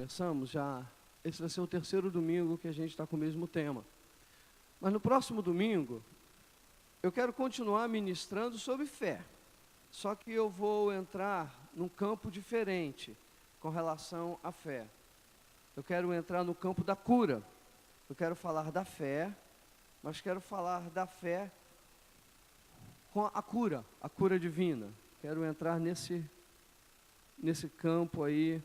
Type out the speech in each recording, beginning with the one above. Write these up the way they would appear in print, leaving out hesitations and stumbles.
Começamos já, esse vai ser o terceiro domingo que a gente está com o mesmo tema. Mas no próximo domingo, eu quero continuar ministrando sobre fé. Só que eu vou entrar num campo diferente com relação à fé. Eu quero entrar no campo da cura. Eu quero falar da fé, mas quero falar da fé com a cura divina. Quero entrar nesse campo aí.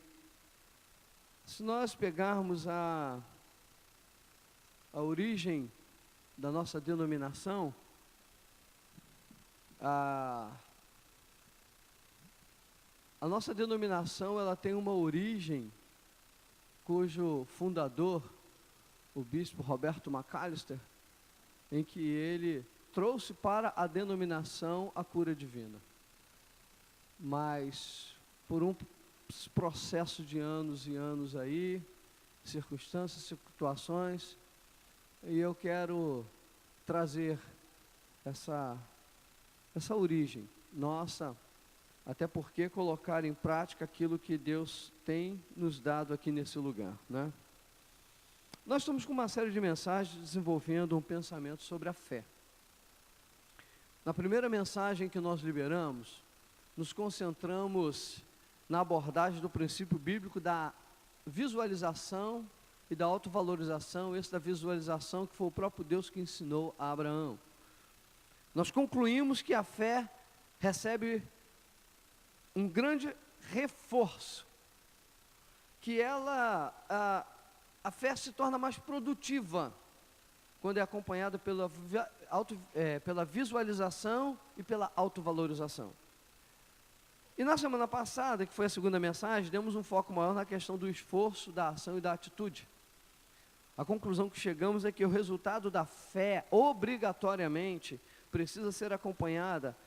Se nós pegarmos a origem da nossa denominação, a nossa denominação ela tem uma origem cujo fundador, o bispo Roberto Macalister, em que ele trouxe para a denominação a cura divina. Mas por um processo de anos e anos aí, circunstâncias, situações, e eu quero trazer essa origem nossa, até porque colocar em prática aquilo que Deus tem nos dado aqui nesse lugar, né? Nós estamos com uma série de mensagens desenvolvendo um pensamento sobre a fé. Na primeira mensagem que nós liberamos, nos concentramos na abordagem do princípio bíblico da visualização e da autovalorização, esse da visualização que foi o próprio Deus que ensinou a Abraão. Nós concluímos que a fé recebe um grande reforço, que a fé se torna mais produtiva quando é acompanhada pela visualização e pela autovalorização. E na semana passada, que foi a segunda mensagem, demos um foco maior na questão do esforço, da ação e da atitude. A conclusão que chegamos é que o resultado da fé, obrigatoriamente, precisa ser acompanhada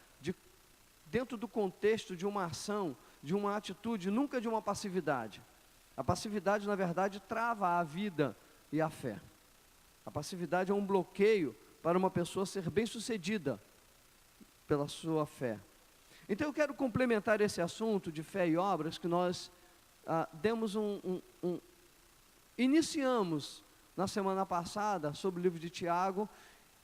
dentro do contexto de uma ação, de uma atitude, nunca de uma passividade. A passividade, na verdade, trava a vida e a fé. A passividade é um bloqueio para uma pessoa ser bem-sucedida pela sua fé. Então eu quero complementar esse assunto de fé e obras que nós iniciamos na semana passada sobre o livro de Tiago.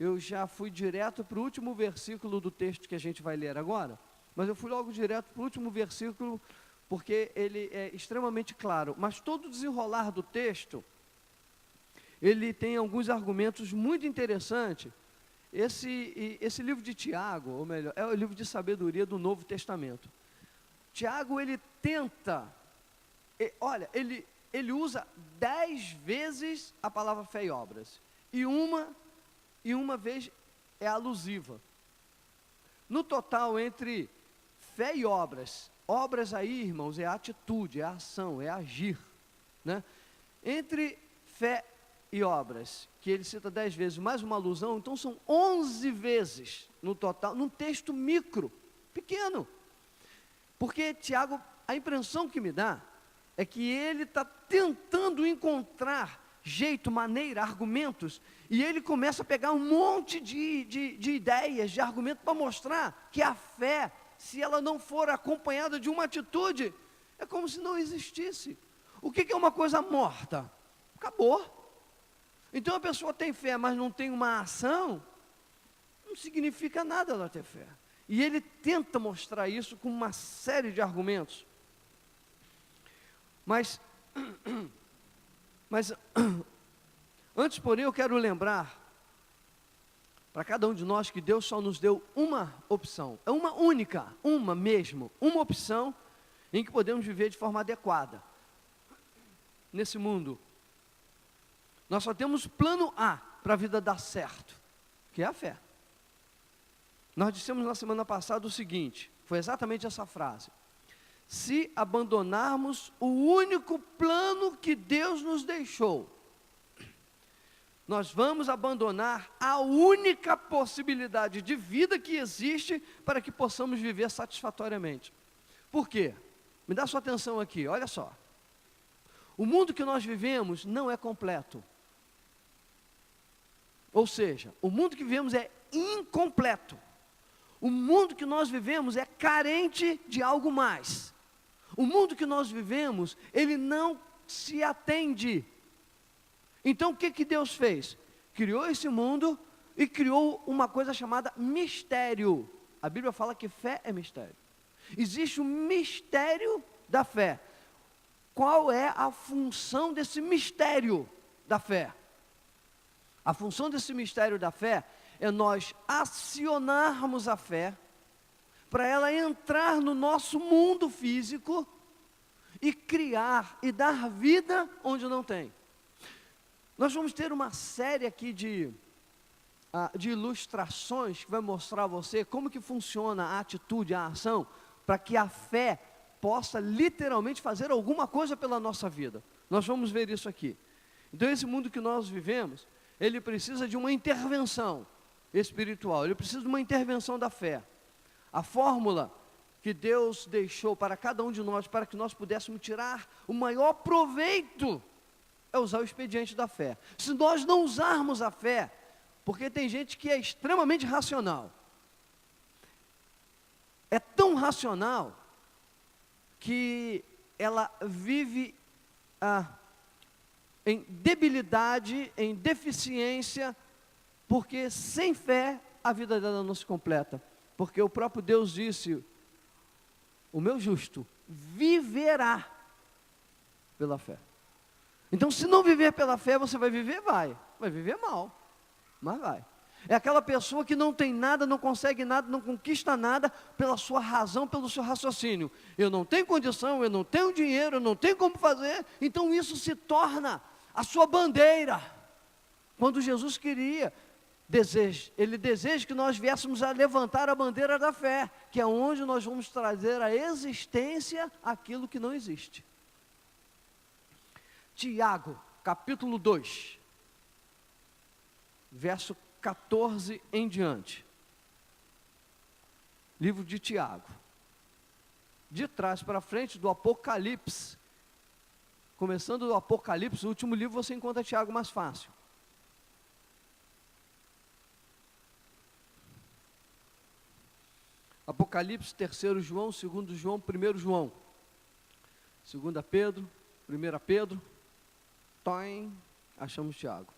Eu já fui direto para o último versículo do texto que a gente vai ler agora, mas eu fui logo direto para o último versículo porque ele é extremamente claro, mas todo o desenrolar do texto, ele tem alguns argumentos muito interessantes. Esse livro de Tiago, ou melhor, é o livro de sabedoria do Novo Testamento. Tiago, ele tenta, ele usa 10 vezes a palavra fé e obras, e uma vez é alusiva. No total, entre fé e obras aí, irmãos, é atitude, é ação, é agir, né? Entre fé e obras, que ele cita 10 vezes, mais uma alusão, então são 11 vezes no total, num texto micro, pequeno. Porque Tiago, a impressão que me dá, é que ele está tentando encontrar jeito, maneira, argumentos, e ele começa a pegar um monte de ideias, de argumentos, para mostrar que a fé, se ela não for acompanhada de uma atitude, é como se não existisse. O que é uma coisa morta? Acabou. Então a pessoa tem fé, mas não tem uma ação, não significa nada ela ter fé. E ele tenta mostrar isso com uma série de argumentos. Mas antes, porém, eu quero lembrar para cada um de nós que Deus só nos deu uma opção, é uma única, uma opção em que podemos viver de forma adequada nesse mundo. Nós só temos plano A para a vida dar certo, que é a fé. Nós dissemos na semana passada o seguinte, foi exatamente essa frase: se abandonarmos o único plano que Deus nos deixou, nós vamos abandonar a única possibilidade de vida que existe para que possamos viver satisfatoriamente. Por quê? Me dá sua atenção aqui, olha só. O mundo que nós vivemos não é completo. Ou seja, o mundo que vivemos é incompleto. O mundo que nós vivemos é carente de algo mais. O mundo que nós vivemos, ele não se atende. Então o que Deus fez? Criou esse mundo e criou uma coisa chamada mistério. A Bíblia fala que fé é mistério. Existe o mistério da fé. Qual é a função desse mistério da fé? A função desse mistério da fé é nós acionarmos a fé para ela entrar no nosso mundo físico e criar e dar vida onde não tem. Nós vamos ter uma série aqui de ilustrações que vai mostrar a você como que funciona a atitude, a ação, para que a fé possa literalmente fazer alguma coisa pela nossa vida. Nós vamos ver isso aqui. Então esse mundo que nós vivemos, ele precisa de uma intervenção espiritual, ele precisa de uma intervenção da fé. A fórmula que Deus deixou para cada um de nós, para que nós pudéssemos tirar o maior proveito, é usar o expediente da fé. Se nós não usarmos a fé, porque tem gente que é extremamente racional, é tão racional, que ela vive em debilidade, em deficiência, porque sem fé a vida dela não se completa. Porque o próprio Deus disse: o meu justo viverá pela fé. Então, se não viver pela fé, você vai viver? Vai viver mal, mas vai. É aquela pessoa que não tem nada, não consegue nada, não conquista nada pela sua razão, pelo seu raciocínio. Eu não tenho condição, eu não tenho dinheiro, eu não tenho como fazer. Então isso se torna a sua bandeira. Quando Jesus ele deseja que nós viéssemos a levantar a bandeira da fé, que é onde nós vamos trazer à existência aquilo que não existe. Tiago, capítulo 2, verso 14 em diante. Livro de Tiago. De trás para frente do Apocalipse. Começando do Apocalipse, o último livro você encontra Tiago mais fácil. Apocalipse, 3 João, 2 João, 1 João. 2 Pedro, 1 Pedro. Achamos Tiago.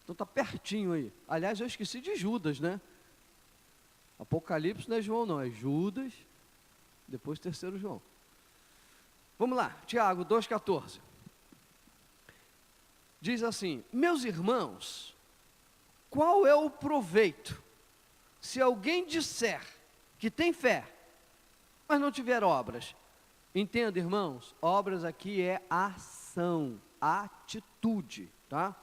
Então está pertinho aí. Aliás, eu esqueci de Judas, né? Apocalipse não é João não, é Judas, depois 3 João. Vamos lá, Tiago 2,14. Diz assim: meus irmãos, qual é o proveito se alguém disser que tem fé, mas não tiver obras? Entenda, irmãos, obras aqui é ação, atitude, tá?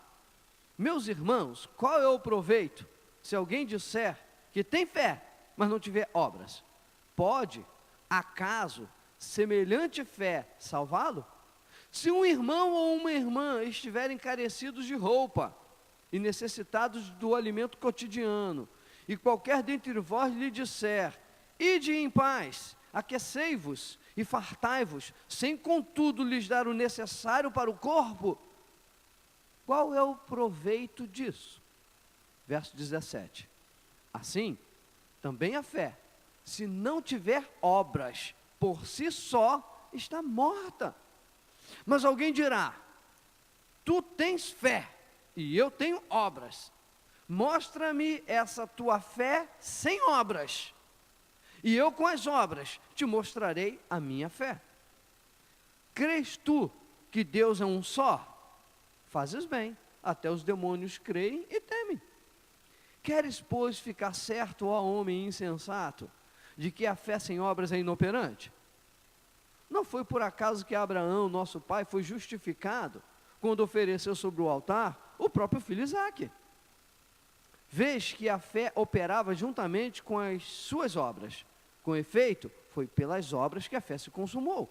Meus irmãos, qual é o proveito se alguém disser que tem fé, mas não tiver obras? Pode, acaso, semelhante fé salvá-lo? Se um irmão ou uma irmã estiverem carecidos de roupa e necessitados do alimento cotidiano, e qualquer dentre vós lhe disser: ide em paz, aquecei-vos e fartai-vos, sem contudo lhes dar o necessário para o corpo, qual é o proveito disso? Verso 17. Assim, também a fé, se não tiver obras, por si só está morta. Mas alguém dirá: tu tens fé e eu tenho obras. Mostra-me essa tua fé sem obras, e eu com as obras te mostrarei a minha fé. Crês tu que Deus é um só? Fazes bem, até os demônios creem e temem. Queres, pois, ficar certo, ó homem insensato, de que a fé sem obras é inoperante? Não foi por acaso que Abraão, nosso pai, foi justificado quando ofereceu sobre o altar o próprio filho Isaque? Vês que a fé operava juntamente com as suas obras. Com efeito, foi pelas obras que a fé se consumou.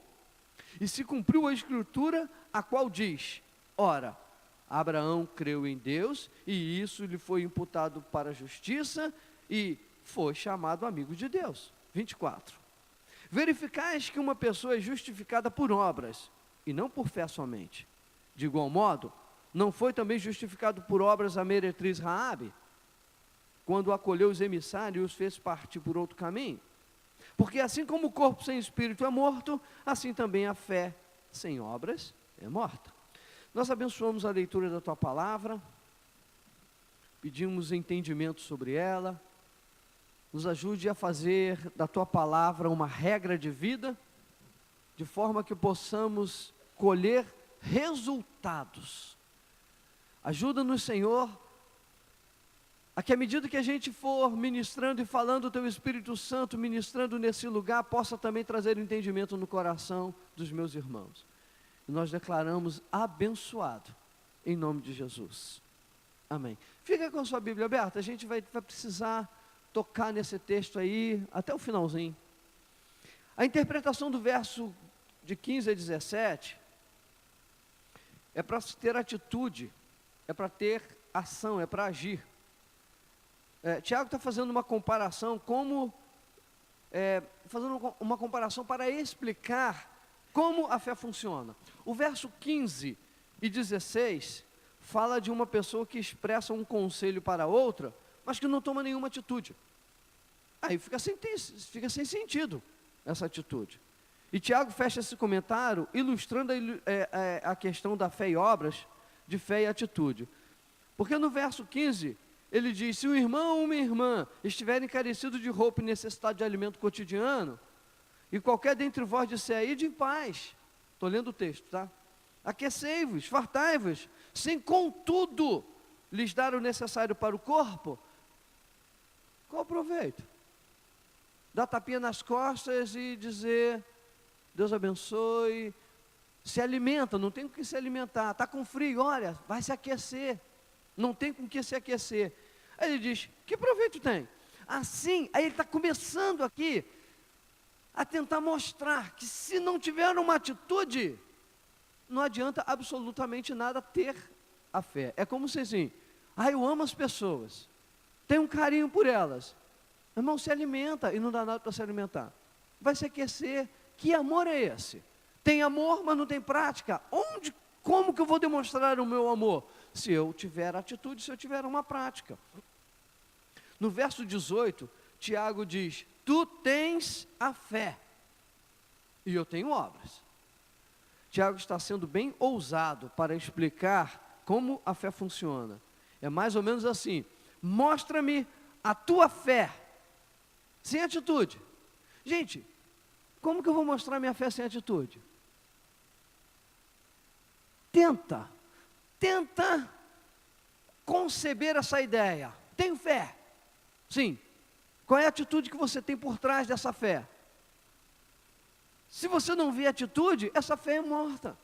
E se cumpriu a escritura, a qual diz: ora, Abraão creu em Deus, e isso lhe foi imputado para a justiça, e foi chamado amigo de Deus. 24. Verificais que uma pessoa é justificada por obras, e não por fé somente. De igual modo, não foi também justificado por obras a meretriz Raabe, quando acolheu os emissários e os fez partir por outro caminho? Porque assim como o corpo sem espírito é morto, assim também a fé sem obras é morta. Nós abençoamos a leitura da tua palavra, pedimos entendimento sobre ela, nos ajude a fazer da tua palavra uma regra de vida, de forma que possamos colher resultados. Ajuda-nos, Senhor, a que à medida que a gente for ministrando e falando o teu Espírito Santo, ministrando nesse lugar, possa também trazer entendimento no coração dos meus irmãos. E nós declaramos abençoado, em nome de Jesus. Amém. Fica com a sua Bíblia aberta, a gente vai precisar tocar nesse texto aí, até o finalzinho. A interpretação do verso de 15 a 17, é para ter atitude, é para ter ação, é para agir. Tiago está fazendo uma comparação, fazendo uma comparação para explicar como a fé funciona. O verso 15 e 16 fala de uma pessoa que expressa um conselho para outra, mas que não toma nenhuma atitude. Aí fica sem sentido essa atitude. E Tiago fecha esse comentário ilustrando a questão da fé e obras, de fé e atitude. Porque no verso 15, ele diz: se um irmão ou uma irmã estiverem carecidos de roupa e necessitado de alimento cotidiano, e qualquer dentre vós disser aí de paz, estou lendo o texto, tá? Aquecei-vos, fartai-vos, sem contudo lhes dar o necessário para o corpo, qual o proveito? Dar tapinha nas costas e dizer, Deus abençoe, se alimenta, não tem com que se alimentar, está com frio, olha, vai se aquecer, não tem com que se aquecer. Aí ele diz, que proveito tem? Assim, aí ele está começando aqui, a tentar mostrar que se não tiver uma atitude, não adianta absolutamente nada ter a fé. É como se assim, eu amo as pessoas, tenho um carinho por elas, irmão, se alimenta e não dá nada para se alimentar, vai se aquecer. Que amor é esse? Tem amor, mas não tem prática. Como que eu vou demonstrar o meu amor? Se eu tiver atitude, se eu tiver uma prática. No verso 18, Tiago diz, tu tens a fé, e eu tenho obras. Tiago está sendo bem ousado para explicar como a fé funciona. É mais ou menos assim, mostra-me a tua fé, sem atitude. Gente, como que eu vou mostrar minha fé sem atitude? Tenta conceber essa ideia. Tenho fé. Sim. Qual é a atitude que você tem por trás dessa fé? Se você não vê atitude, essa fé é morta.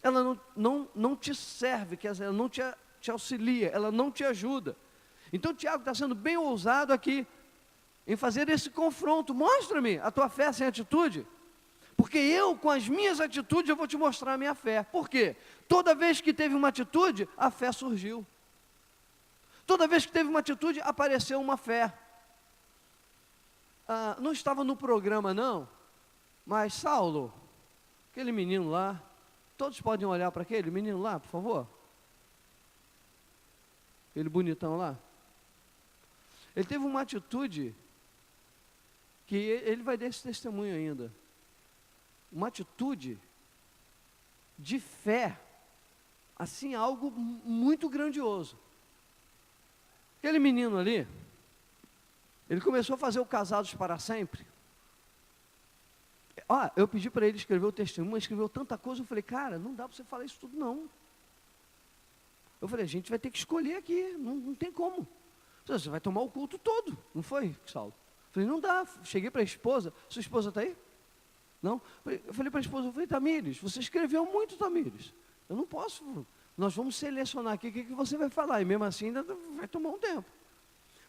Ela não te serve, quer dizer, ela não te auxilia, ela não te ajuda. Então Tiago está sendo bem ousado aqui, em fazer esse confronto. Mostra-me a tua fé sem atitude, porque eu, com as minhas atitudes, eu vou te mostrar a minha fé. Por quê? Toda vez que teve uma atitude, a fé surgiu. Toda vez que teve uma atitude, apareceu uma fé. Não estava no programa não, mas Saulo, aquele menino lá, todos podem olhar para aquele menino lá, por favor? Aquele bonitão lá. Ele teve uma atitude que ele vai dar esse testemunho ainda. Uma atitude de fé, assim, algo muito grandioso. Aquele menino ali, ele começou a fazer o Casados para Sempre. Eu pedi para ele escrever o testemunho, escreveu tanta coisa, eu falei, cara, não dá para você falar isso tudo não. Eu falei, a gente vai ter que escolher aqui, não tem como. Você vai tomar o culto todo, não foi, Saulo? Eu falei, não dá. Cheguei para a esposa, sua esposa está aí? Não? Eu falei para a esposa, Tamires, você escreveu muito, Tamires. Eu não posso, nós vamos selecionar aqui o que você vai falar, e mesmo assim ainda vai tomar um tempo.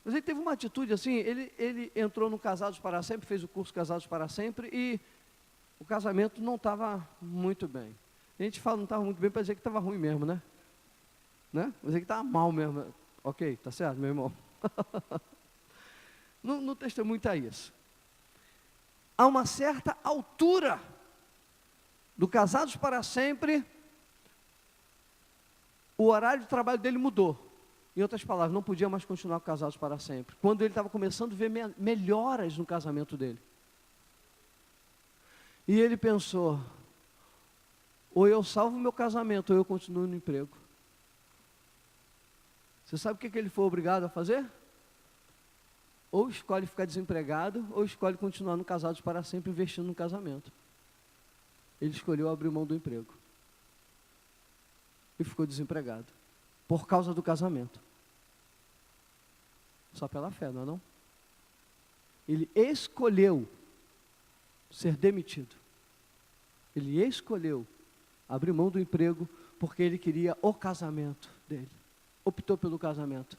Mas ele teve uma atitude assim, ele entrou no Casados para Sempre, fez o curso Casados para Sempre, e o casamento não estava muito bem. A gente fala não estava muito bem para dizer que estava ruim mesmo, né? Para dizer que estava mal mesmo. Ok, tá certo, meu irmão? No testemunho está isso. A uma certa altura do Casados para Sempre, o horário de trabalho dele mudou. Em outras palavras, não podia mais continuar Casados para Sempre. Quando ele estava começando a ver melhoras no casamento dele. E ele pensou, ou eu salvo meu casamento, ou eu continuo no emprego. Você sabe o que ele foi obrigado a fazer? Ou escolhe ficar desempregado, ou escolhe continuar no casados para sempre, investindo no casamento. Ele escolheu abrir mão do emprego. E ficou desempregado. Por causa do casamento. Só pela fé, não é não? Ele escolheu ser demitido. Ele escolheu abrir mão do emprego porque ele queria o casamento dele. Optou pelo casamento.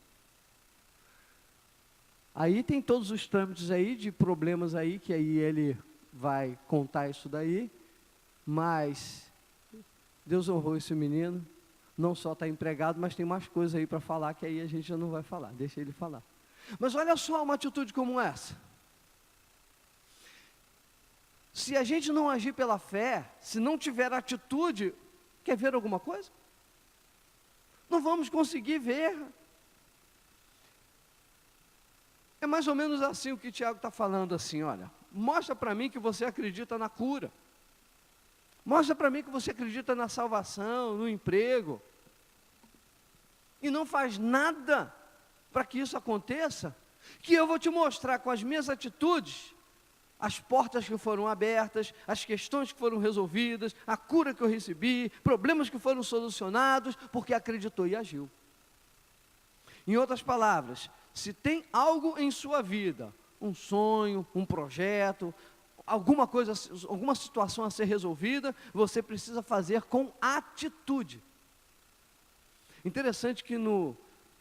Aí tem todos os trâmites aí de problemas aí, que aí ele vai contar isso daí, mas Deus honrou esse menino, não só está empregado, mas tem mais coisas aí para falar, que aí a gente já não vai falar, deixa ele falar. Mas olha só uma atitude como essa. Se a gente não agir pela fé, se não tiver atitude, quer ver alguma coisa? Não vamos conseguir ver. É mais ou menos assim o que Tiago está falando assim, olha, mostra para mim que você acredita na cura. Mostra para mim que você acredita na salvação, no emprego. E não faz nada para que isso aconteça, que eu vou te mostrar com as minhas atitudes, as portas que foram abertas, as questões que foram resolvidas, a cura que eu recebi, problemas que foram solucionados, porque acreditou e agiu. Em outras palavras, se tem algo em sua vida, um sonho, um projeto, alguma coisa, alguma situação a ser resolvida, você precisa fazer com atitude. Interessante que no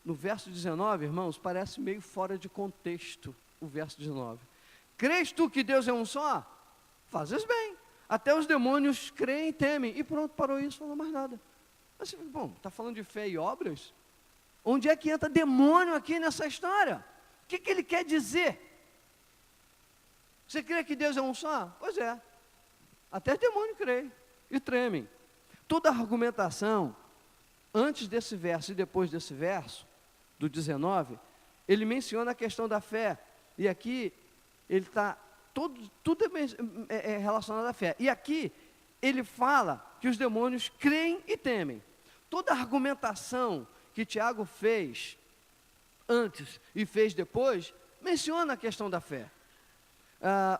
verso 19, irmãos, parece meio fora de contexto o verso 19. Crês tu que Deus é um só? Fazes bem. Até os demônios creem e temem. E pronto, parou isso, não falou mais nada. Mas, bom, está falando de fé e obras? Onde é que entra demônio aqui nessa história? O que ele quer dizer? Você crê que Deus é um só? Pois é. Até demônio crê e tremem. Toda argumentação, antes desse verso e depois desse verso, do 19, ele menciona a questão da fé. E aqui, ele está, tudo é relacionado à fé. E aqui, ele fala que os demônios creem e temem. Toda argumentação que Tiago fez antes e fez depois, menciona a questão da fé.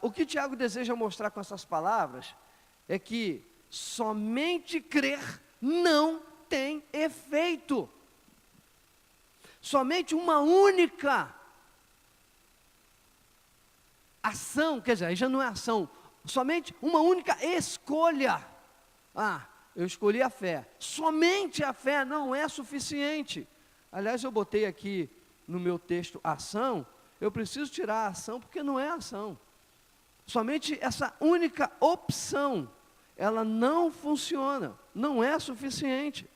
O que Tiago deseja mostrar com essas palavras é que somente crer não tem efeito. Somente uma única ação, quer dizer, aí já não é ação, somente uma única escolha. Eu escolhi a fé. Somente a fé não é suficiente. Aliás, eu botei aqui no meu texto ação, eu preciso tirar a ação porque não é ação. Somente essa única opção, ela não funciona, não é suficiente.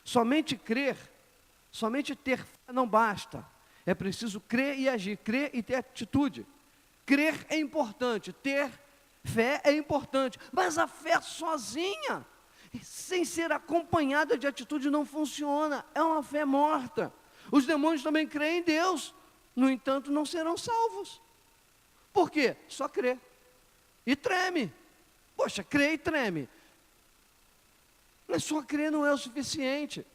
Somente crer, somente ter fé não basta. É preciso crer e agir, crer e ter atitude. Crer é importante, ter fé é importante, mas a fé sozinha, sem ser acompanhada de atitude, não funciona, é uma fé morta. Os demônios também creem em Deus, no entanto não serão salvos. Por quê? Só crê e treme. Poxa, crê e treme. Mas só crer não é o suficiente.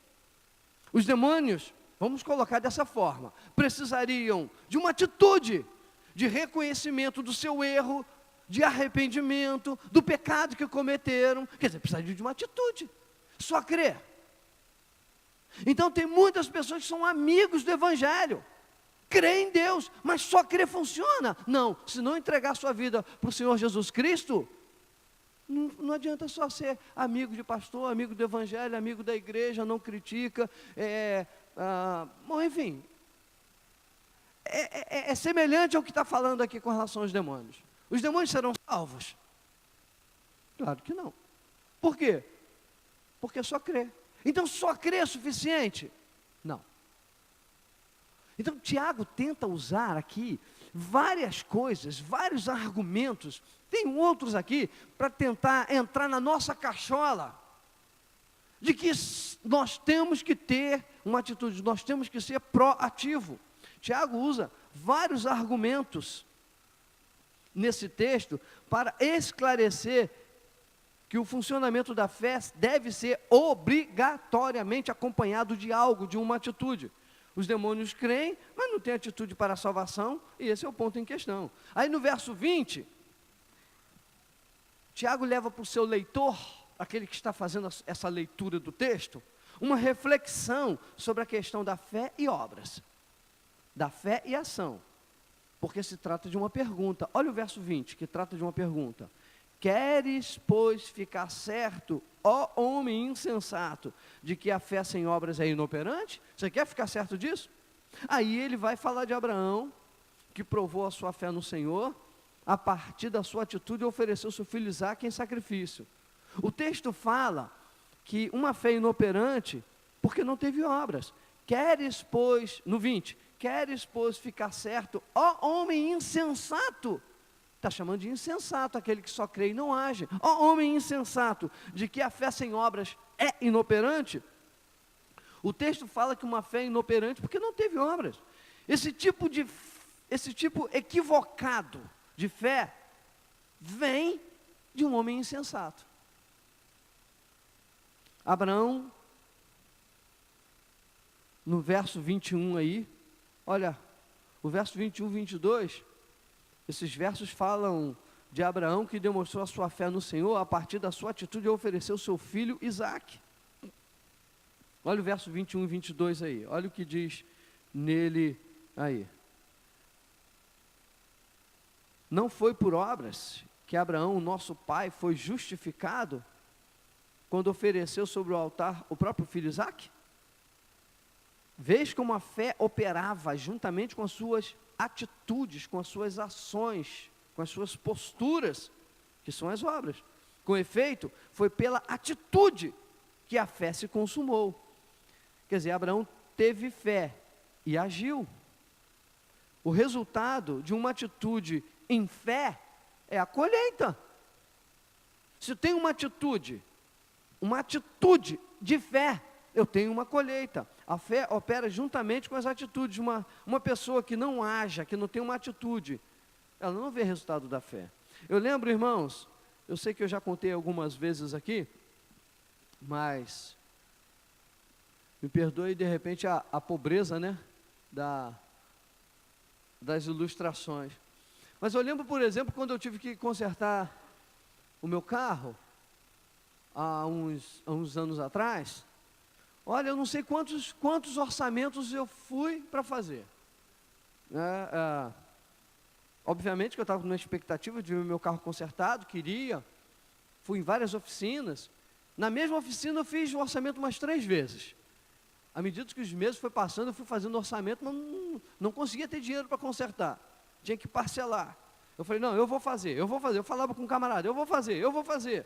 Os demônios, vamos colocar dessa forma, precisariam de uma atitude de reconhecimento do seu erro, de arrependimento, do pecado que cometeram. Quer dizer, precisariam de uma atitude. Só crer. Então tem muitas pessoas que são amigos do Evangelho, creem em Deus, mas só crer funciona? Não, se não entregar sua vida para o Senhor Jesus Cristo, não adianta só ser amigo de pastor, amigo do Evangelho, amigo da igreja, não critica, bom, enfim, é semelhante ao que está falando aqui com relação aos demônios. Os demônios serão salvos? Claro que não. Por quê? Porque só crê. Então só crer é suficiente? Não. Então Tiago tenta usar aqui várias coisas, vários argumentos, tem outros aqui, para tentar entrar na nossa cachola, de que nós temos que ter uma atitude, nós temos que ser proativo. Tiago usa vários argumentos nesse texto para esclarecer que o funcionamento da fé deve ser obrigatoriamente acompanhado de algo, de uma atitude. Os demônios creem, mas não têm atitude para a salvação, e esse é o ponto em questão. Aí no verso 20, Tiago leva para o seu leitor, aquele que está fazendo essa leitura do texto, uma reflexão sobre a questão da fé e obras, da fé e ação, porque se trata de uma pergunta. Olha o verso 20, que trata de uma pergunta. Queres, pois, ficar certo, ó homem insensato, de que a fé sem obras é inoperante? Você quer ficar certo disso? Aí ele vai falar de Abraão, que provou a sua fé no Senhor, a partir da sua atitude ofereceu seu filho Isaque em sacrifício. O texto fala que uma fé inoperante, porque não teve obras. Queres, pois, no 20, queres, pois, ficar certo, ó homem insensato. Está chamando de insensato aquele que só crê e não age. Ó homem insensato, de que a fé sem obras é inoperante. O texto fala que uma fé é inoperante porque não teve obras. Esse tipo equivocado de fé vem de um homem insensato. Abraão, no verso 21 aí, olha, o verso 21, 22, esses versos falam de Abraão que demonstrou a sua fé no Senhor a partir da sua atitude de oferecer o seu filho Isaque. Olha o verso 21 e 22 aí, olha o que diz nele aí. Não foi por obras que Abraão, nosso pai, foi justificado quando ofereceu sobre o altar o próprio filho Isaque? Vês como a fé operava juntamente com as suas atitudes, com as suas ações, com as suas posturas, que são as obras. Com efeito, foi pela atitude que a fé se consumou. Quer dizer, Abraão teve fé e agiu. O resultado de uma atitude em fé é a colheita. Se eu tenho uma atitude de fé, eu tenho uma colheita. A fé opera juntamente com as atitudes. Uma pessoa que não haja, que não tem uma atitude, ela não vê resultado da fé. Eu lembro, irmãos, eu sei que eu já contei algumas vezes aqui, mas me perdoe de repente a pobreza, né, das ilustrações. Mas eu lembro, por exemplo, quando eu tive que consertar o meu carro, há uns anos atrás. Olha, eu não sei quantos orçamentos eu fui para fazer. Obviamente que eu estava com uma expectativa de ver meu carro consertado, fui em várias oficinas. Na mesma oficina eu fiz o orçamento umas 3 vezes. À medida que os meses foi passando, eu fui fazendo orçamento, mas não conseguia ter dinheiro para consertar. Tinha que parcelar. Eu falei, não, eu vou fazer. Eu falava com um camarada, eu vou fazer.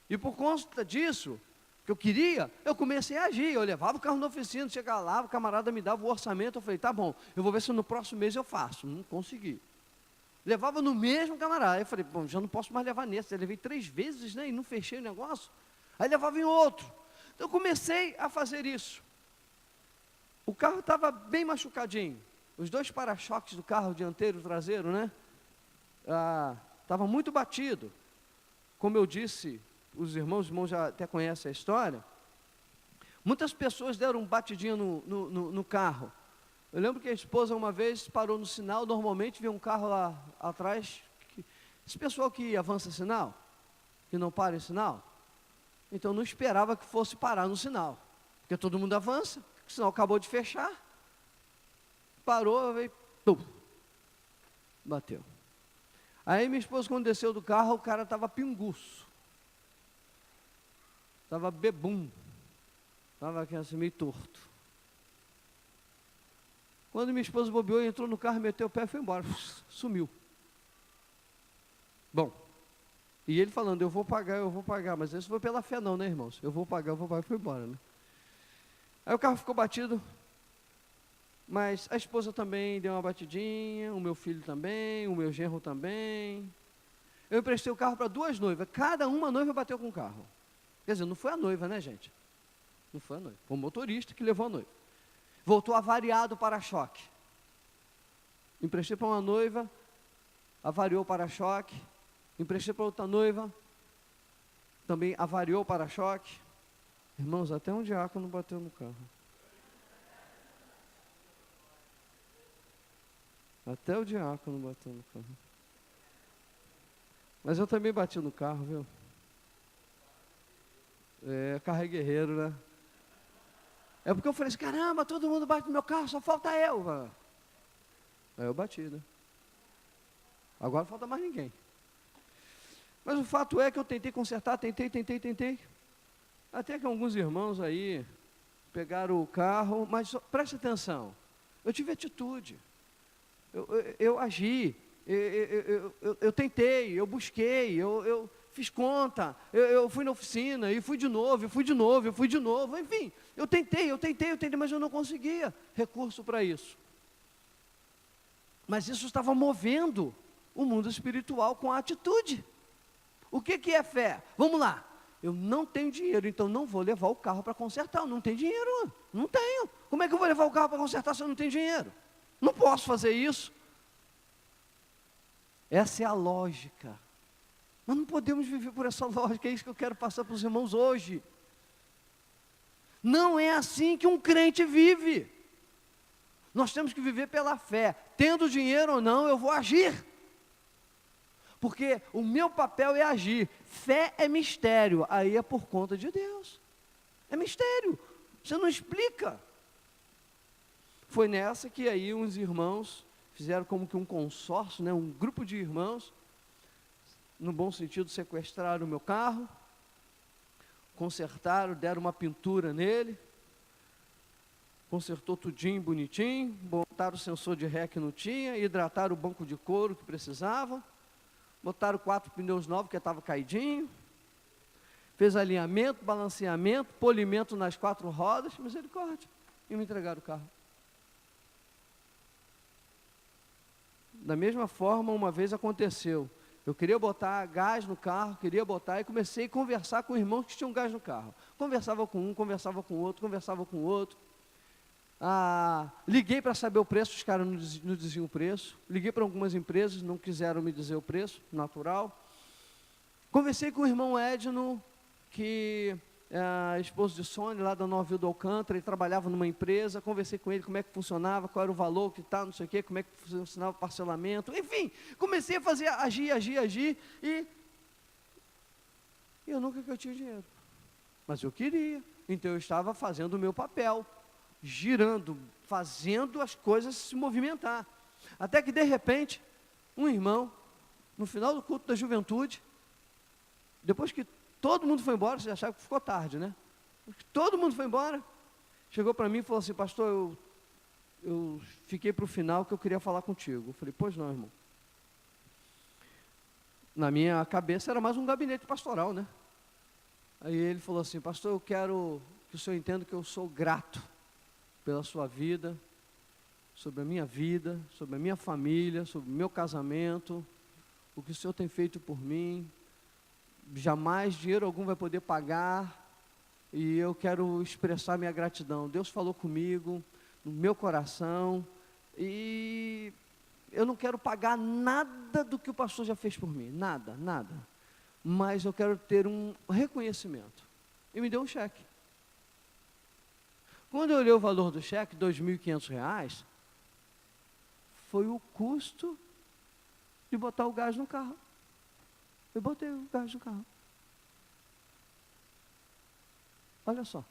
E por conta disso, que eu queria, eu comecei a agir. Eu levava o carro na oficina, chegava lá, o camarada me dava o orçamento, eu falei, tá bom, eu vou ver se no próximo mês eu faço. Não consegui. Levava no mesmo camarada. Aí eu falei, bom, já não posso mais levar nesse. Eu levei 3 vezes, né, e não fechei o negócio. Aí levava em outro. Então eu comecei a fazer isso. O carro estava bem machucadinho. Os 2 para-choques do carro, dianteiro e traseiro, né? Estava muito batido. Como eu disse, os irmãos já até conhecem a história. Muitas pessoas deram um batidinho no carro. Eu lembro que a esposa uma vez parou no sinal, normalmente vê um carro lá atrás. Esse pessoal que avança sinal, que não para em sinal, então não esperava que fosse parar no sinal, porque todo mundo avança, o sinal acabou de fechar, parou, veio, bateu. Aí minha esposa, quando desceu do carro, o cara estava pinguço, estava bebum, estava assim, meio torto. Quando minha esposa bobeou, entrou no carro, meteu o pé e foi embora, sumiu. Bom, e ele falando, eu vou pagar, mas isso foi pela fé não, né, irmãos? Eu vou pagar, e foi embora, né? Aí o carro ficou batido, mas a esposa também deu uma batidinha, o meu filho também, o meu genro também. Eu emprestei o carro para 2 noivas, cada uma noiva bateu com o carro. Quer dizer, não foi a noiva, né, gente? Não foi a noiva, foi o motorista que levou a noiva. Voltou avariado o para-choque. Emprestei para uma noiva, avariou o para-choque. Emprestei para outra noiva, também avariou o para-choque. Irmãos, até um diácono bateu no carro. Até o diácono bateu no carro. Mas eu também bati no carro, viu? Carro é guerreiro, né? É porque eu falei assim, caramba, todo mundo bate no meu carro, só falta eu. Aí eu bati, né? Agora falta mais ninguém. Mas o fato é que eu tentei consertar, tentei. Até que alguns irmãos aí pegaram o carro, mas preste atenção, eu tive atitude, eu agi, eu tentei, eu busquei, eu fiz conta, eu fui na oficina, e fui de novo, enfim, eu tentei, mas eu não conseguia recurso para isso. Mas isso estava movendo o mundo espiritual com a atitude. O que é fé? Vamos lá. Eu não tenho dinheiro, então não vou levar o carro para consertar. Eu não tenho dinheiro, não tenho. Como é que eu vou levar o carro para consertar se eu não tenho dinheiro? Não posso fazer isso. Essa é a lógica. Mas não podemos viver por essa lógica, é isso que eu quero passar para os irmãos hoje. Não é assim que um crente vive. Nós temos que viver pela fé. Tendo dinheiro ou não, eu vou agir. Porque o meu papel é agir. Fé é mistério, aí é por conta de Deus. É mistério, você não explica. Foi nessa que aí uns irmãos fizeram como que um consórcio, né, um grupo de irmãos, no bom sentido, sequestraram o meu carro, consertaram, deram uma pintura nele, consertou tudinho, bonitinho, botaram o sensor de ré que não tinha, hidrataram o banco de couro que precisava, botaram 4 pneus novos que estava caidinho, fez alinhamento, balanceamento, polimento nas 4 rodas, misericórdia, e me entregaram o carro. Da mesma forma, uma vez aconteceu, eu queria botar gás no carro, e comecei a conversar com irmãos que tinham gás no carro. Conversava com um, conversava com outro. Liguei para saber o preço, os caras não diziam o preço. Liguei para algumas empresas, não quiseram me dizer o preço, natural. Conversei com o irmão Edno, que é esposo de Sônia, lá da Nova Vila do Alcântara, ele trabalhava numa empresa, conversei com ele como é que funcionava, qual era o valor que não sei o quê, como é que funcionava o parcelamento, enfim, comecei a fazer, agir, e eu nunca que eu tinha dinheiro, mas eu queria, então eu estava fazendo o meu papel, girando, fazendo as coisas se movimentar, até que de repente, um irmão, no final do culto da juventude, depois que todo mundo foi embora, vocês acharam que ficou tarde, né? Todo mundo foi embora, chegou para mim e falou assim, pastor, eu fiquei para o final que eu queria falar contigo. Eu falei, pois não, irmão. Na minha cabeça era mais um gabinete pastoral, né? Aí ele falou assim, pastor, eu quero que o senhor entenda que eu sou grato pela sua vida, sobre a minha vida, sobre a minha família, sobre o meu casamento, o que o senhor tem feito por mim, jamais dinheiro algum vai poder pagar, e eu quero expressar minha gratidão. Deus falou comigo, no meu coração, e eu não quero pagar nada do que o pastor já fez por mim, nada, mas eu quero ter um reconhecimento. E me deu um cheque. Quando eu olhei o valor do cheque, R$ 2.500, foi o custo de botar o gás no carro. Eu botei o gás no carro. Olha só.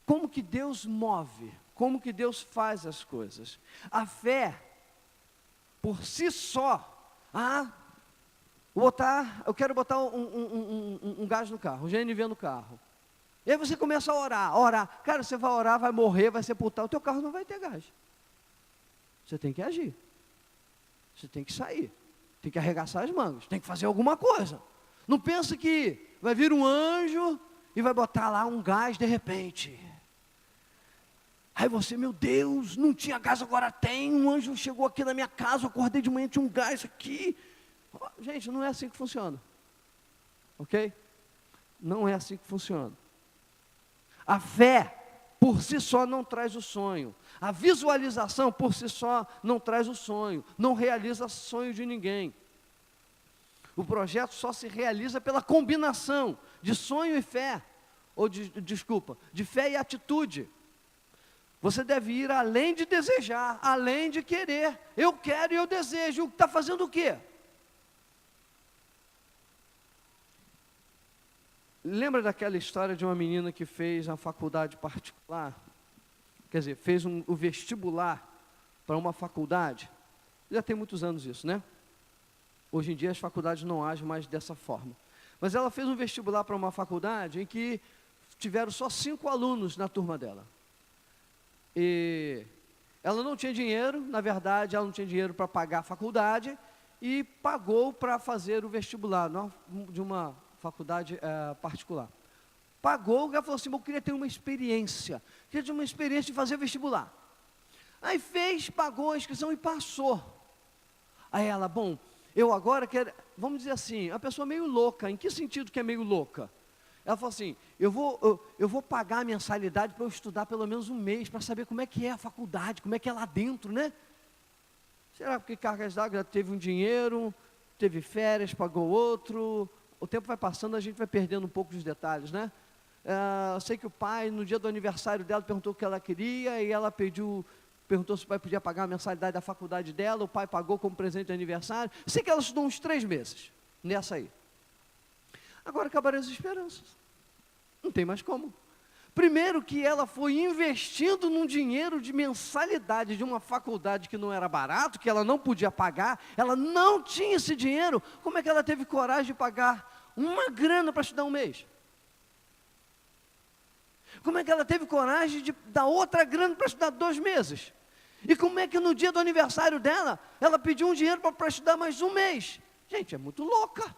Como que Deus move, como que Deus faz as coisas. A fé, por si só, eu quero botar um gás no carro, um GNV no carro. E aí você começa a orar. Cara, você vai orar, vai morrer, vai sepultar, o teu carro não vai ter gás. Você tem que agir. Você tem que sair. Tem que arregaçar as mangas, tem que fazer alguma coisa. Não pensa que vai vir um anjo e vai botar lá um gás de repente. Aí você, meu Deus, não tinha gás, agora tem. Um anjo chegou aqui na minha casa, eu acordei de manhã, tinha um gás aqui. Gente, não é assim que funciona. Ok? Não é assim que funciona. A fé, por si só, não traz o sonho. A visualização, por si só, não traz o sonho. Não realiza sonho de ninguém. O projeto só se realiza pela combinação de sonho e fé, ou de fé e atitude. Você deve ir além de desejar, além de querer. Eu quero e eu desejo. Está fazendo o quê? Lembra daquela história de uma menina que fez a faculdade particular? Quer dizer, fez o vestibular para uma faculdade? Já tem muitos anos isso, né? Hoje em dia as faculdades não agem mais dessa forma. Mas ela fez um vestibular para uma faculdade em que tiveram só 5 alunos na turma dela. E ela não tinha dinheiro, na verdade, ela não tinha dinheiro para pagar a faculdade e pagou para fazer o vestibular de uma faculdade particular. Pagou, ela falou assim, eu queria ter uma experiência, de fazer vestibular. Aí fez, pagou a inscrição e passou. Aí ela, bom, eu agora quero, vamos dizer assim, uma pessoa meio louca. Em que sentido que é meio louca? Ela falou assim, eu vou pagar a mensalidade para eu estudar pelo menos um mês, para saber como é que é a faculdade, como é que é lá dentro, né? Será porque cargas d'água, teve um dinheiro, teve férias, pagou outro, o tempo vai passando, a gente vai perdendo um pouco dos detalhes, né? Eu sei que o pai, no dia do aniversário dela, perguntou o que ela queria, e ela perguntou se o pai podia pagar a mensalidade da faculdade dela, o pai pagou como presente de aniversário. Sei que ela estudou uns 3 meses, nessa aí. Agora acabaram as esperanças. Não tem mais como. Primeiro que ela foi investindo num dinheiro de mensalidade de uma faculdade que não era barato, que ela não podia pagar, ela não tinha esse dinheiro. Como é que ela teve coragem de pagar uma grana para estudar um mês? Como é que ela teve coragem de dar outra grana para estudar 2 meses? E como é que no dia do aniversário dela, ela pediu um dinheiro para estudar mais um mês? Gente, é muito louca.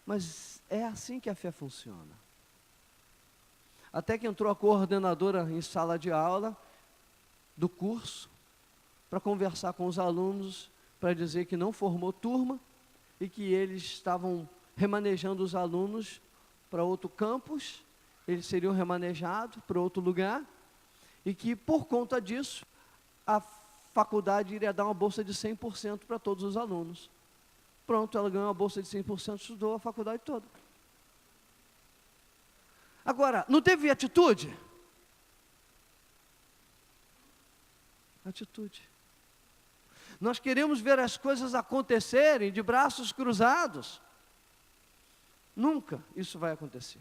Mas é assim que a fé funciona. Até que entrou a coordenadora em sala de aula do curso, para conversar com os alunos, para dizer que não formou turma, e que eles estavam remanejando os alunos para outro campus, eles seriam remanejados para outro lugar, e que por conta disso, a faculdade iria dar uma bolsa de 100% para todos os alunos. Pronto, ela ganhou uma bolsa de 100%, estudou a faculdade toda. Agora, não teve atitude? Atitude. Nós queremos ver as coisas acontecerem de braços cruzados. Nunca isso vai acontecer.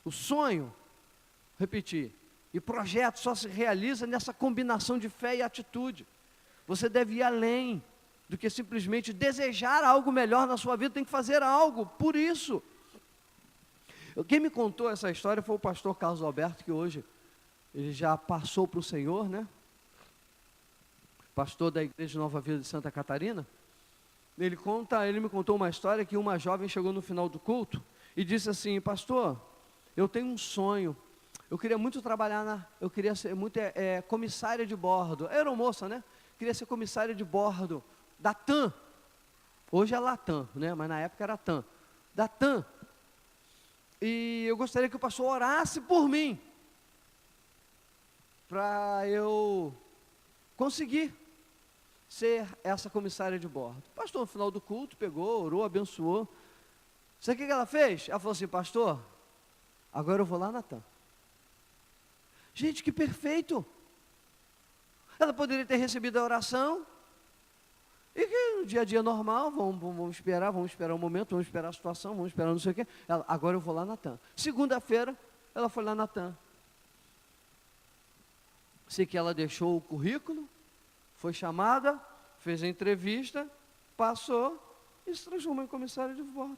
O sonho, repetir, e projeto só se realiza nessa combinação de fé e atitude. Você deve ir além do que simplesmente desejar algo melhor na sua vida, tem que fazer algo por isso. Quem me contou essa história foi o pastor Carlos Alberto, que hoje ele já passou para o Senhor, né? Pastor da Igreja Nova Vida de Santa Catarina. Ele me contou uma história que uma jovem chegou no final do culto e disse assim, pastor, eu tenho um sonho, eu queria muito trabalhar eu queria ser muito comissária de bordo, aeromoça, né? Queria ser comissária de bordo da TAM, hoje é Latam, né? Mas na época era TAM, da TAM, e eu gostaria que o pastor orasse por mim, para eu conseguir ser essa comissária de bordo. O pastor, no final do culto, pegou, orou, abençoou. Sabe o que ela fez? Ela falou assim, pastor, agora eu vou lá na TAM. Gente, que perfeito! Ela poderia ter recebido a oração, e que no dia a dia normal, vamos esperar um momento, vamos esperar a situação, vamos esperar não sei o quê. Agora eu vou lá na TAM. Segunda-feira, ela foi lá na TAM. Sei que ela deixou o currículo, foi chamada, fez a entrevista, passou e se transformou em comissária de bordo.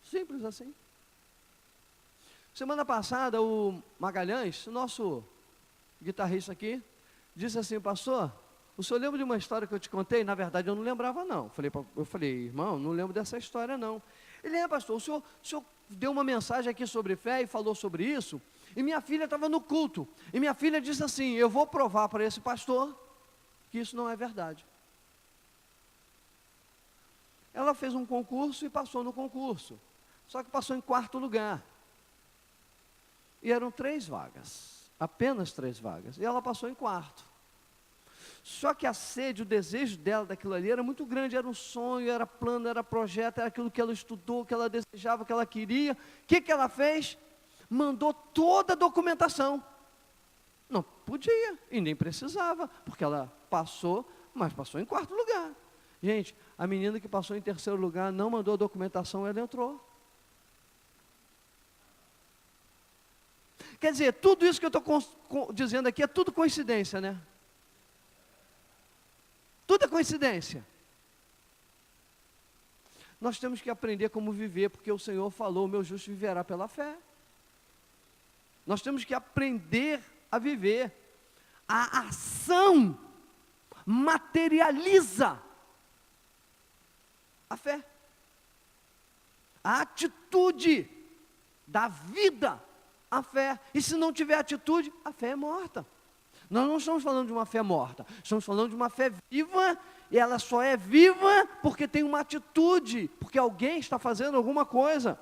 Simples assim. Semana passada, o Magalhães, o nosso guitarrista aqui, disse assim, pastor, o senhor lembra de uma história que eu te contei? Na verdade, eu não lembrava, não. Eu falei, irmão, não lembro dessa história, não. Ele é, pastor, o senhor deu uma mensagem aqui sobre fé e falou sobre isso, e minha filha estava no culto, e minha filha disse assim, eu vou provar para esse pastor que isso não é verdade. Ela fez um concurso e passou no concurso, só que passou em 4º lugar. E eram 3 vagas, apenas 3 vagas, e ela passou em 4º. Só que a sede, o desejo dela daquilo ali era muito grande, era um sonho, era plano, era projeto, era aquilo que ela estudou, que ela desejava, que ela queria. O que ela fez? Mandou toda a documentação. Não podia e nem precisava, porque ela passou, mas passou em quarto lugar. Gente, a menina que passou em terceiro lugar não mandou a documentação, ela entrou. Quer dizer, tudo isso que eu estou dizendo aqui é tudo coincidência, né? Tudo é coincidência. Nós temos que aprender como viver, porque o Senhor falou, o meu justo viverá pela fé. Nós temos que aprender a viver. A ação materializa a fé. A atitude da vida, a fé. E se não tiver atitude, a fé é morta. Nós não estamos falando de uma fé morta, estamos falando de uma fé viva, e ela só é viva porque tem uma atitude, porque alguém está fazendo alguma coisa.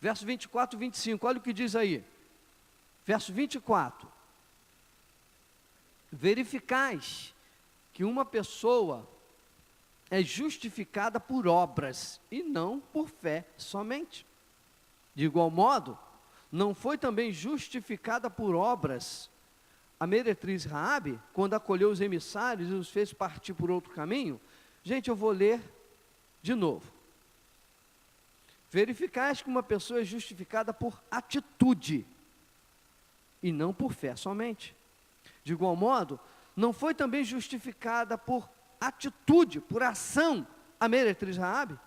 Verso 24 e 25, olha o que diz aí. Verso 24. Verificais que uma pessoa é justificada por obras, e não por fé somente. De igual modo, não foi também justificada por obras a meretriz Raabe, quando acolheu os emissários e os fez partir por outro caminho? Gente, eu vou ler de novo. Verificais que uma pessoa é justificada por atitude, e não por fé somente. De igual modo, não foi também justificada por atitude, por ação, a meretriz Raabe,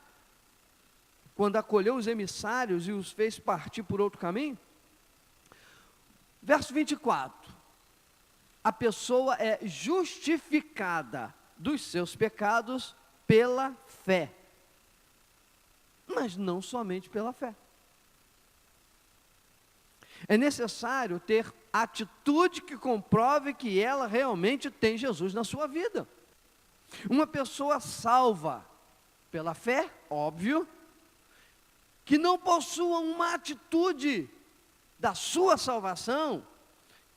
quando acolheu os emissários e os fez partir por outro caminho? Verso 24. A pessoa é justificada dos seus pecados pela fé, mas não somente pela fé. É necessário ter atitude que comprove que ela realmente tem Jesus na sua vida. Uma pessoa salva pela fé, óbvio, que não possua uma atitude da sua salvação,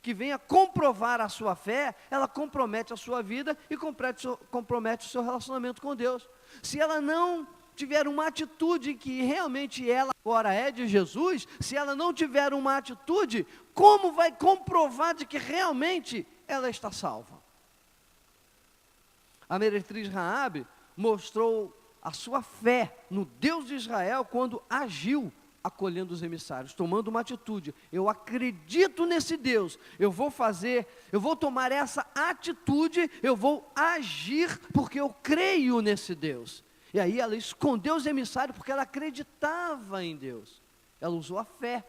que venha comprovar a sua fé, ela compromete a sua vida e compromete o seu relacionamento com Deus. Se ela não tiver uma atitude que realmente ela agora é de Jesus, se ela não tiver uma atitude, como vai comprovar de que realmente ela está salva? A meretriz Raabe mostrou a sua fé no Deus de Israel quando agiu acolhendo os emissários, tomando uma atitude. Eu acredito nesse Deus, eu vou tomar essa atitude, eu vou agir porque eu creio nesse Deus. E aí ela escondeu os emissários porque ela acreditava em Deus. Ela usou a fé.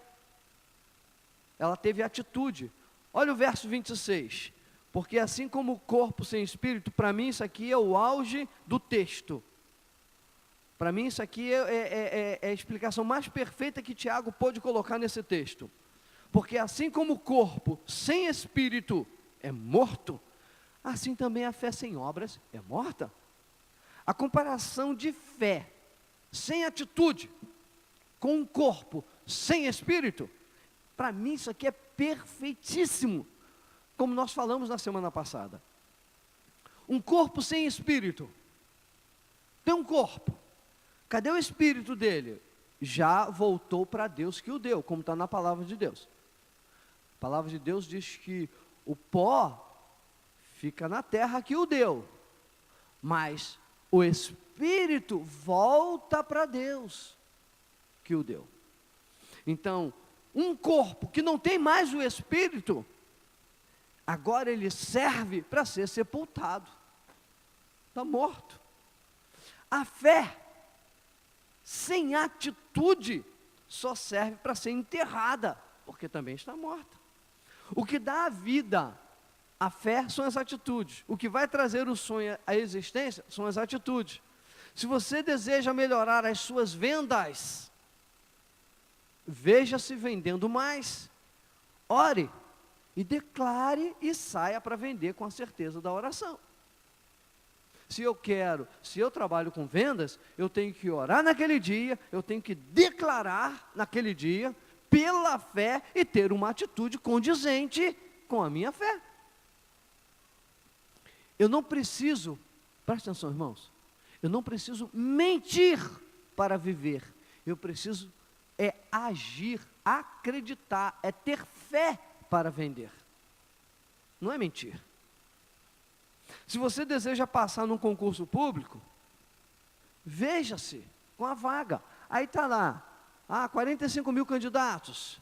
Ela teve atitude. Olha o verso 26. Porque assim como o corpo sem espírito, para mim isso aqui é o auge do texto. Para mim isso aqui é a explicação mais perfeita que Tiago pôde colocar nesse texto. Porque assim como o corpo sem espírito é morto, assim também a fé sem obras é morta. A comparação de fé sem atitude com um corpo sem espírito, para mim isso aqui é perfeitíssimo, como nós falamos na semana passada. Um corpo sem espírito, tem um corpo, cadê o espírito dele? Já voltou para Deus que o deu, como está na palavra de Deus. A palavra de Deus diz que o pó fica na terra que o deu, mas o espírito volta para Deus que o deu. Então, um corpo que não tem mais o espírito, agora ele serve para ser sepultado, está morto. A fé sem atitude só serve para ser enterrada, porque também está morta. O que dá a vida, a fé, são as atitudes. O que vai trazer o sonho à existência são as atitudes. Se você deseja melhorar as suas vendas, veja-se vendendo mais, ore e declare e saia para vender com a certeza da oração. Se eu trabalho com vendas, eu tenho que orar naquele dia, eu tenho que declarar naquele dia, pela fé, e ter uma atitude condizente com a minha fé. Eu não preciso, presta atenção, irmãos, eu não preciso mentir para viver, eu preciso agir, acreditar, ter fé para vender. Não é mentir. Se você deseja passar num concurso público, veja-se com a vaga. Aí está lá, 45 mil candidatos,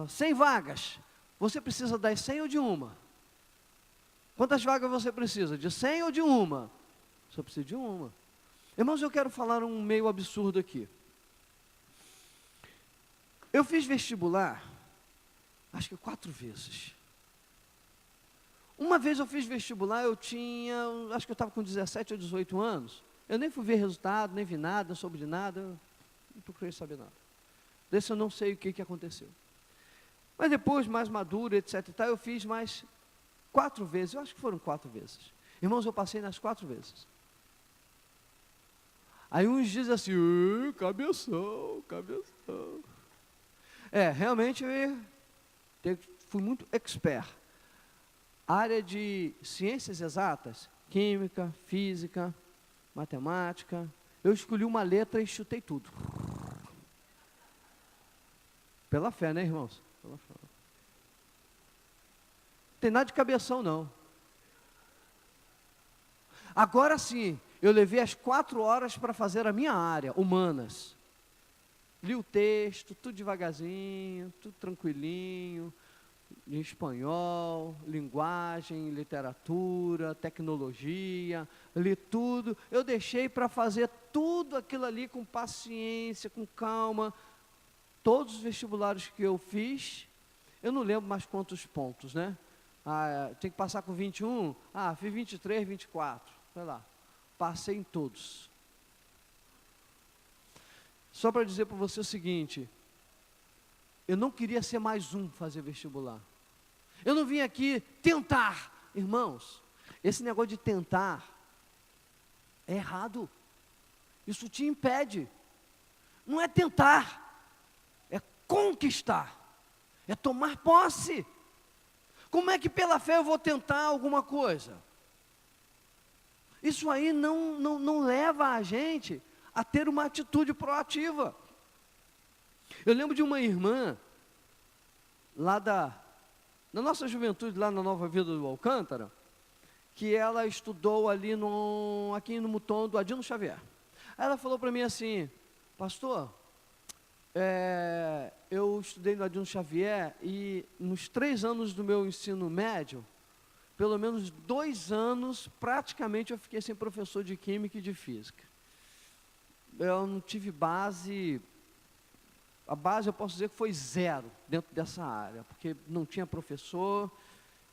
100 vagas. Você precisa das 100 ou de uma? Quantas vagas você precisa? De 100 ou de uma? Você precisa de uma. Irmãos, eu quero falar um meio absurdo aqui. Eu fiz vestibular, acho que 4 vezes. Uma vez eu fiz vestibular, acho que eu estava com 17 ou 18 anos. Eu nem fui ver resultado, nem vi nada, não soube de nada, não procurei saber nada. Desse eu não sei o que aconteceu. Mas depois, mais maduro, etc e tal, eu fiz mais 4 vezes, eu acho que foram 4 vezes. Irmãos, eu passei nas 4 vezes. Aí uns dizem assim, cabeção. Realmente fui muito expert. Área de ciências exatas, química, física, matemática. Eu escolhi uma letra e chutei tudo. Pela fé, né, irmãos? Pela fé. Não tem nada de cabeção, não. Agora sim, eu levei as 4 horas para fazer a minha área, humanas. Li o texto, tudo devagarzinho, tudo tranquilinho, em espanhol, linguagem, literatura, tecnologia, li tudo. Eu deixei para fazer tudo aquilo ali com paciência, com calma. Todos os vestibulares que eu fiz, eu não lembro mais quantos pontos, né? Tem que passar com 21, fiz 23, 24, sei lá. Passei em todos. Só para dizer para você o seguinte, eu não queria ser mais um fazer vestibular. Eu não vim aqui tentar. Irmãos, esse negócio de tentar é errado. Isso te impede. Não é tentar, é conquistar, é tomar posse. Como é que pela fé eu vou tentar alguma coisa? Isso aí não leva a gente a ter uma atitude proativa. Eu lembro de uma irmã, lá na nossa juventude, lá na Nova Vida do Alcântara, que ela estudou ali aqui no Mutom do Adino Xavier. Aí ela falou para mim assim, pastor, eu estudei no Adino Xavier e nos 3 anos do meu ensino médio, pelo menos 2 anos, praticamente eu fiquei sem professor de Química e de Física. Eu não tive base, a base eu posso dizer que foi 0 dentro dessa área, porque não tinha professor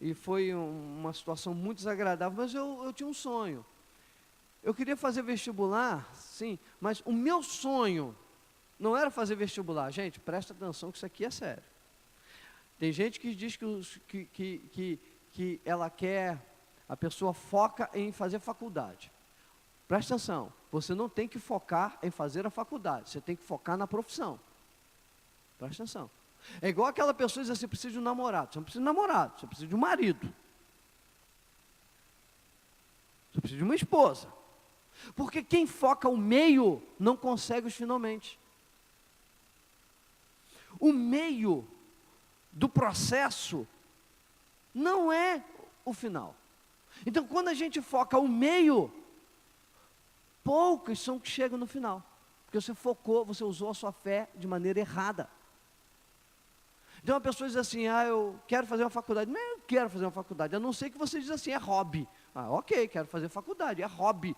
e foi uma situação muito desagradável, mas eu tinha um sonho. Eu queria fazer vestibular, sim, mas o meu sonho não era fazer vestibular. Gente, presta atenção que isso aqui é sério. Tem gente que diz que ela quer, a pessoa foca em fazer faculdade. Presta atenção, você não tem que focar em fazer a faculdade, você tem que focar na profissão. Presta atenção. É igual aquela pessoa que diz assim, precisa de um namorado. Você não precisa de um namorado, você precisa de um marido. Você precisa de uma esposa. Porque quem foca o meio não consegue os finalmente. O meio do processo não é o final. Então, quando a gente foca o meio, poucos são que chegam no final. Porque você focou, você usou a sua fé de maneira errada. Então, a pessoa diz assim, eu quero fazer uma faculdade. Não, eu quero fazer uma faculdade, a não ser que você diz assim, é hobby. Ok, quero fazer faculdade, é hobby.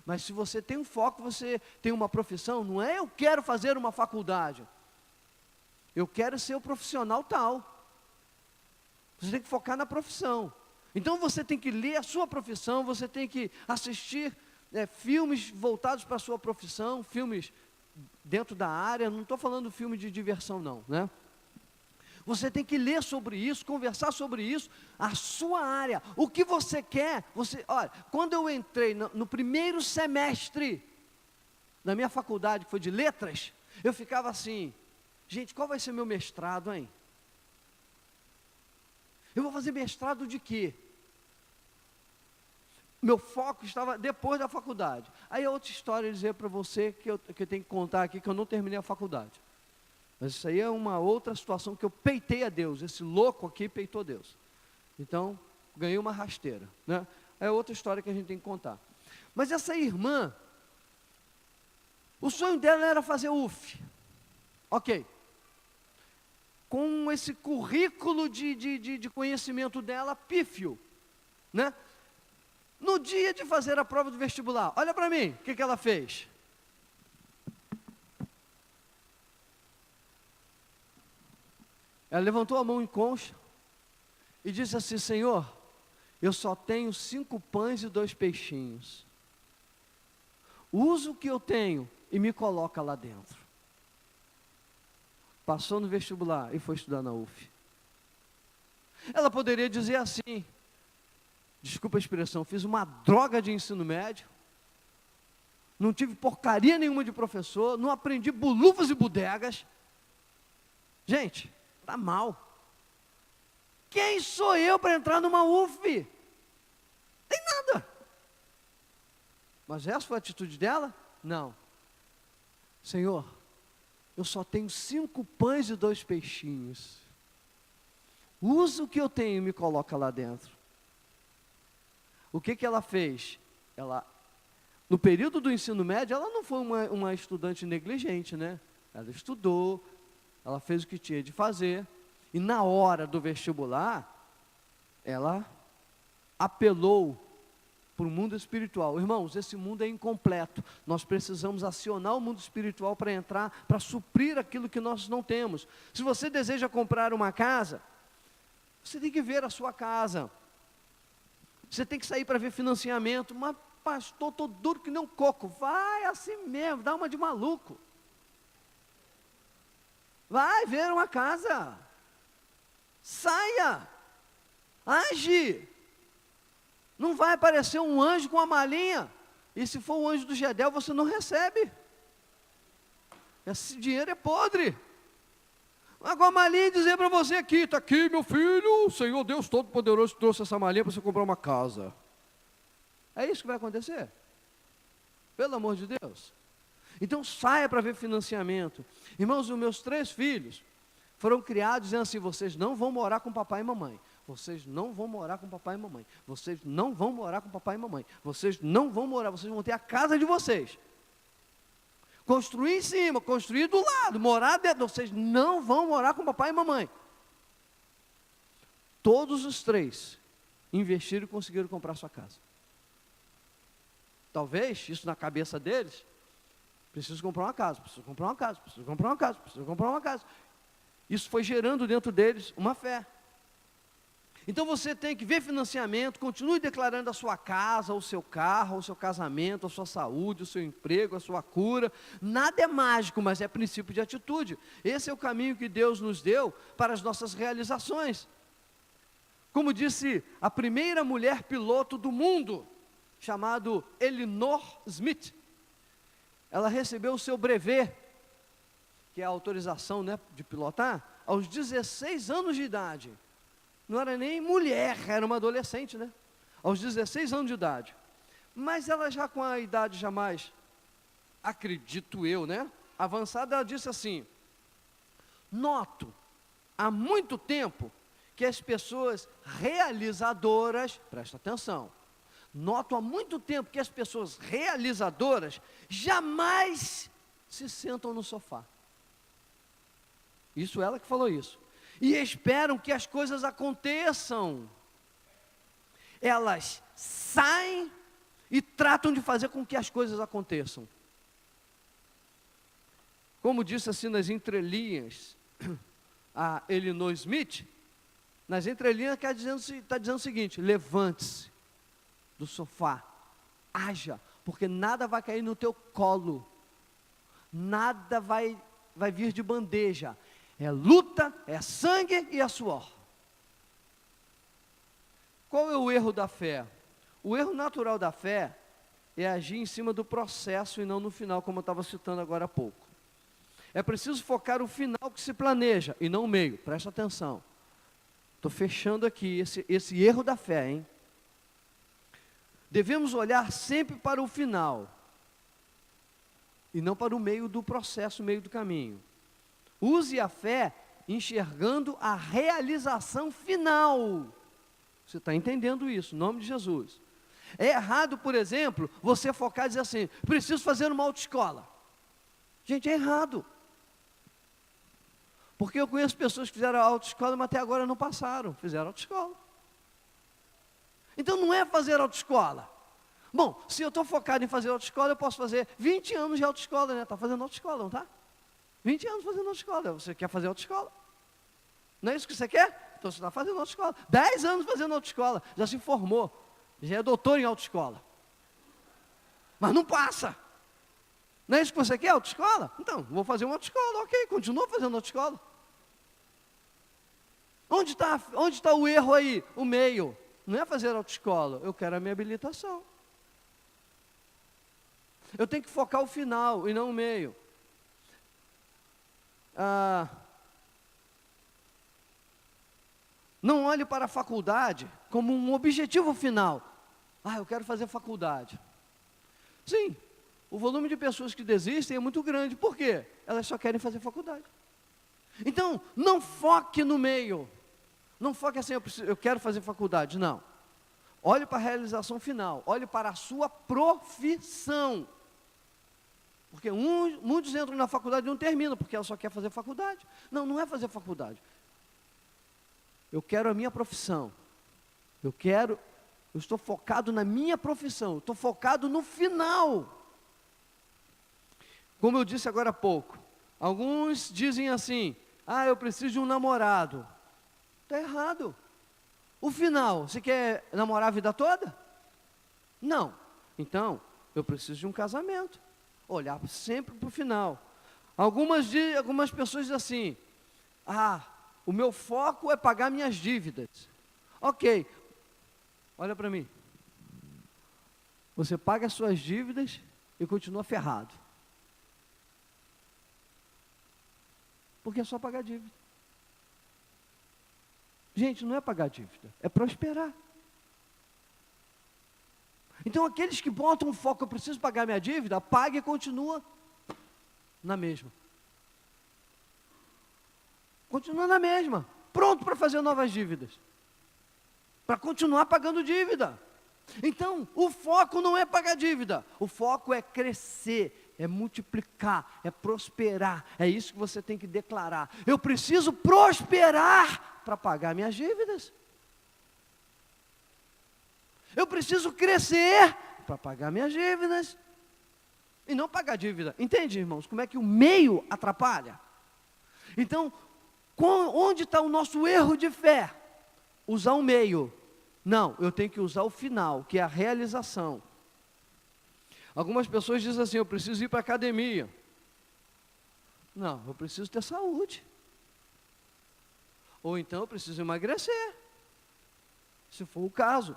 Mas se você tem um foco, você tem uma profissão, não é eu quero fazer uma faculdade. Eu quero ser o profissional tal. Você tem que focar na profissão. Então você tem que ler a sua profissão, você tem que assistir filmes voltados para a sua profissão, filmes dentro da área, não estou falando filme de diversão não, né? Você tem que ler sobre isso, conversar sobre isso, a sua área, o que você quer. Olha, quando eu entrei no primeiro semestre da minha faculdade, que foi de letras, eu ficava assim, gente, qual vai ser meu mestrado, hein? Eu vou fazer mestrado de quê? meu foco estava depois da faculdade. Aí é outra história dizer para você que eu tenho que contar aqui que eu não terminei a faculdade. Mas isso aí é uma outra situação que eu peitei a Deus. Esse louco aqui peitou Deus. Então, ganhei uma rasteira, né? É outra história que a gente tem que contar. Mas essa irmã, o sonho dela era fazer UF. Ok. Com esse currículo de conhecimento dela, pífio, né? No dia de fazer a prova do vestibular, olha para mim, o que ela fez? Ela levantou a mão em concha e disse assim: Senhor, eu só tenho 5 pães e 2 peixinhos. Usa o que eu tenho e me coloca lá dentro. Passou no vestibular e foi estudar na UF. Ela poderia dizer assim, desculpa a expressão, fiz uma droga de ensino médio, não tive porcaria nenhuma de professor, não aprendi bulufas e bodegas. Gente, está mal. Quem sou eu para entrar numa UF? Tem nada. Mas essa foi a atitude dela? Não. Senhor, eu só tenho 5 pães e 2 peixinhos. Usa o que eu tenho e me coloca lá dentro. O que ela fez? No período do ensino médio, ela não foi uma estudante negligente, né? Ela estudou, ela fez o que tinha de fazer, e na hora do vestibular, ela apelou para o mundo espiritual. Irmãos, esse mundo é incompleto, nós precisamos acionar o mundo espiritual para entrar, para suprir aquilo que nós não temos. Se você deseja comprar uma casa, você tem que ver a sua casa, você tem que sair para ver financiamento. Mas pastor, estou duro que nem um coco. Vai assim mesmo, dá uma de maluco. Vai ver uma casa, saia, age. Não vai aparecer um anjo com uma malinha, e se for o anjo do Gedel, você não recebe. Esse dinheiro é podre. Agora a malinha dizer para você aqui, está aqui meu filho, o Senhor Deus Todo-Poderoso trouxe essa malinha para você comprar uma casa. É isso que vai acontecer? Pelo amor de Deus. Então saia para ver financiamento. Irmãos, os meus 3 filhos foram criados dizendo assim: vocês não vão morar com papai e mamãe. Vocês não vão morar com papai e mamãe. Vocês não vão morar com papai e mamãe. Vocês não vão morar, vocês vão ter a casa de vocês. Construir em cima, construir do lado, morar dentro. Vocês não vão morar com papai e mamãe. Todos os 3 investiram e conseguiram comprar sua casa. Talvez, isso na cabeça deles, preciso comprar uma casa, preciso comprar uma casa, preciso comprar uma casa, preciso comprar uma casa. Isso foi gerando dentro deles uma fé. Então você tem que ver financiamento, continue declarando a sua casa, o seu carro, o seu casamento, a sua saúde, o seu emprego, a sua cura. Nada é mágico, mas é princípio de atitude. Esse é o caminho que Deus nos deu para as nossas realizações. Como disse a primeira mulher piloto do mundo, chamada Elinor Smith, ela recebeu o seu brevet, que é a autorização, né, de pilotar, aos 16 anos de idade. Não era nem mulher, era uma adolescente, né? Aos 16 anos de idade. Mas ela já com a idade jamais, acredito eu, né? Avançada, ela disse assim: noto há muito tempo que as pessoas realizadoras, presta atenção, noto há muito tempo que as pessoas realizadoras jamais se sentam no sofá. Isso ela que falou isso. E esperam que as coisas aconteçam. Elas saem e tratam de fazer com que as coisas aconteçam. Como disse assim nas entrelinhas a Elinor Smith, nas entrelinhas está dizendo o seguinte: levante-se do sofá, haja, porque nada vai cair no teu colo, nada vai vir de bandeja. É luta, é sangue e é suor. Qual é o erro da fé? O erro natural da fé é agir em cima do processo e não no final, como eu estava citando agora há pouco. É preciso focar o final que se planeja e não o meio. Presta atenção. Estou fechando aqui esse erro da fé, hein? devemos olhar sempre para o final, e não para o meio do processo, o meio do caminho. Use a fé enxergando a realização final. Você está entendendo isso, em nome de Jesus. É errado, por exemplo, você focar e dizer assim, preciso fazer uma autoescola. Gente, é errado. Porque eu conheço pessoas que fizeram a autoescola, mas até agora não passaram, fizeram autoescola. Então não é fazer autoescola. Bom, se eu estou focado em fazer autoescola, eu posso fazer 20 anos de autoescola, né? Está fazendo autoescola, não está? 20 anos fazendo autoescola, você quer fazer autoescola? Não é isso que você quer? Então você está fazendo autoescola. 10 anos fazendo autoescola, já se formou, já é doutor em autoescola. Mas não passa. Não é isso que você quer, autoescola? Então, vou fazer uma autoescola, ok, continua fazendo autoescola. Onde está o erro aí? O meio. Não é fazer autoescola, eu quero a minha habilitação. Eu tenho que focar o final e não o meio. Não olhe para a faculdade como um objetivo final. Eu quero fazer faculdade. Sim, o volume de pessoas que desistem é muito grande. Por quê? Elas só querem fazer faculdade. Então, não foque no meio. Não foque assim, eu quero fazer faculdade. Não. Olhe para a realização final. Olhe para a sua profissão. Porque muitos entram na faculdade e não terminam, porque ela só quer fazer faculdade. Não, não é fazer faculdade. Eu quero a minha profissão. Eu estou focado na minha profissão. Estou focado no final. Como eu disse agora há pouco, alguns dizem assim, eu preciso de um namorado. Está errado. O final, você quer namorar a vida toda? Não. Então, eu preciso de um casamento. Olhar sempre para o final. Algumas pessoas dizem assim, o meu foco é pagar minhas dívidas. Ok, olha para mim. Você paga as suas dívidas e continua ferrado. Porque é só pagar dívida. Gente, não é pagar dívida, é prosperar. Então aqueles que botam um foco, eu preciso pagar minha dívida, paga e continua na mesma. Continua na mesma, pronto para fazer novas dívidas. Para continuar pagando dívida. Então, o foco não é pagar dívida, o foco é crescer, é multiplicar, é prosperar. É isso que você tem que declarar. Eu preciso prosperar para pagar minhas dívidas. Eu preciso crescer para pagar minhas dívidas. E não pagar dívida. Entende, irmãos? Como é que o meio atrapalha? Então, onde está o nosso erro de fé? Usar o meio. Não, eu tenho que usar o final, que é a realização. Algumas pessoas dizem assim, eu preciso ir para a academia. Não, eu preciso ter saúde. Ou então eu preciso emagrecer, se for o caso.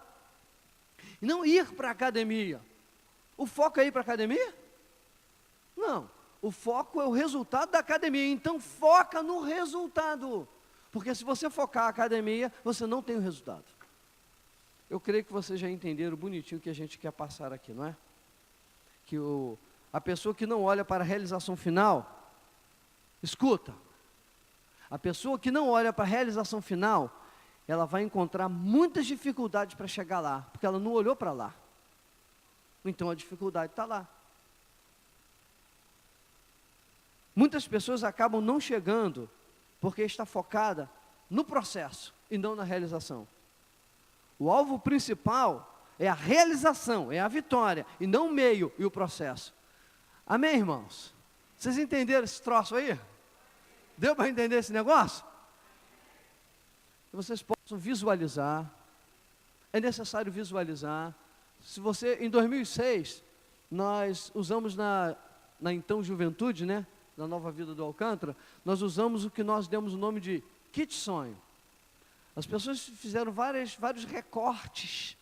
E não ir para a academia. O foco é ir para a academia? Não, o foco é o resultado da academia. Então foca no resultado. Porque se você focar a academia, você não tem o resultado. Eu creio que vocês já entenderam bonitinho o que a gente quer passar aqui, não é? Que a pessoa que não olha para a realização final, escuta, a pessoa que não olha para a realização final, ela vai encontrar muitas dificuldades para chegar lá, porque ela não olhou para lá. Então a dificuldade está lá. Muitas pessoas acabam não chegando, porque está focada no processo e não na realização. O alvo principal é a realização, é a vitória, e não o meio e o processo. Amém, irmãos? Vocês entenderam esse troço aí? Deu para entender esse negócio? Que vocês possam visualizar. É necessário visualizar. Se você, em 2006, nós usamos na então juventude, né? Na Nova Vida do Alcântara, nós usamos o que nós demos o nome de kit sonho. As pessoas fizeram vários recortes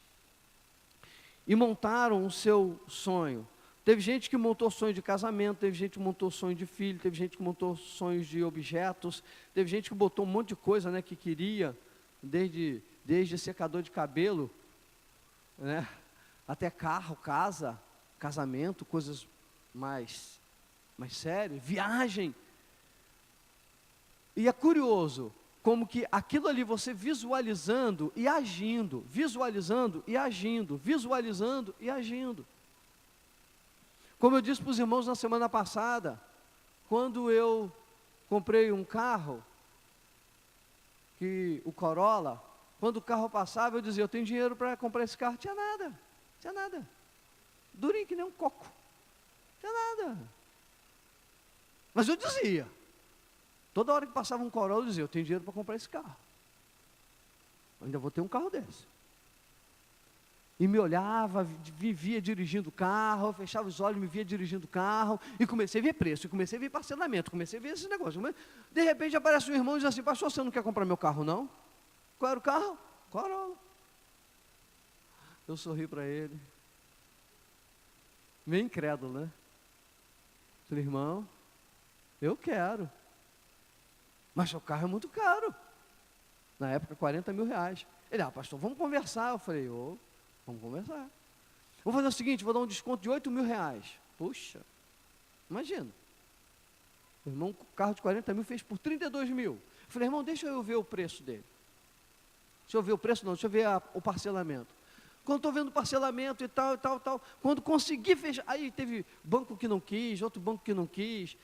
e montaram o seu sonho. Teve gente que montou sonho de casamento, teve gente que montou sonho de filho, teve gente que montou sonhos de objetos, teve gente que botou um monte de coisa, né, que queria, desde secador de cabelo, né, até carro, casa, casamento, coisas mais sérias, viagem. E é curioso, como que aquilo ali você visualizando e agindo, visualizando e agindo, visualizando e agindo. Como eu disse para os irmãos na semana passada, quando eu comprei um carro, o Corolla, quando o carro passava, eu dizia, eu tenho dinheiro para comprar esse carro. Tinha nada. Durinho que nem um coco. Tinha nada. Mas eu dizia, toda hora que passava um Corolla, eu dizia, eu tenho dinheiro para comprar esse carro. Eu ainda vou ter um carro desse. E me olhava, vivia dirigindo o carro, eu fechava os olhos, me via dirigindo o carro, e comecei a ver preço, e comecei a ver parcelamento, comecei a ver esse negócio. De repente aparece um irmão e diz assim, pastor, você não quer comprar meu carro não? Qual era o carro? Corolla. Eu sorri para ele, meio incrédulo, né? Falei, irmão, eu quero, mas seu carro é muito caro. Na época, 40 mil reais. Ele, pastor, vamos conversar. Eu falei, vamos conversar. Vou fazer o seguinte, vou dar um desconto de 8 mil reais. Puxa, imagina. O irmão, o carro de 40 mil fez por 32 mil. Eu falei, irmão, deixa eu ver o preço dele. Deixa eu ver o preço, não, deixa eu ver o parcelamento. Quando estou vendo o parcelamento e tal, quando consegui fechar, aí teve banco que não quis, outro banco que não quis,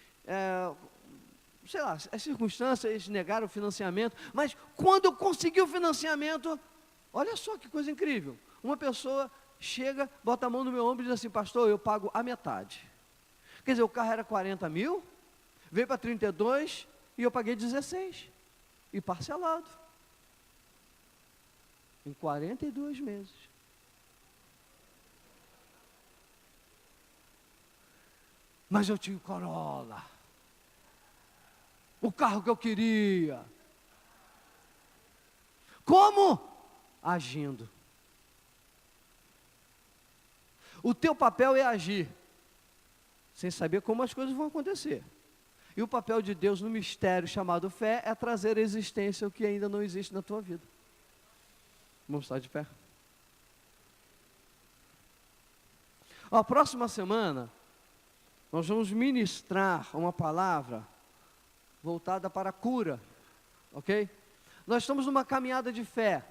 sei lá, as circunstâncias, eles negaram o financiamento, mas quando eu consegui o financiamento, olha só que coisa incrível, uma pessoa chega, bota a mão no meu ombro e diz assim, pastor, eu pago a metade. Quer dizer, o carro era 40 mil, veio para 32 e eu paguei 16, e parcelado, em 42 meses. Mas eu tinha o Corolla, o carro que eu queria. Como? Agindo. O teu papel é agir, sem saber como as coisas vão acontecer. E o papel de Deus no mistério chamado fé é trazer à existência o que ainda não existe na tua vida. Vamos estar de pé. A próxima semana, nós vamos ministrar uma palavra voltada para a cura, ok? Nós estamos numa caminhada de fé.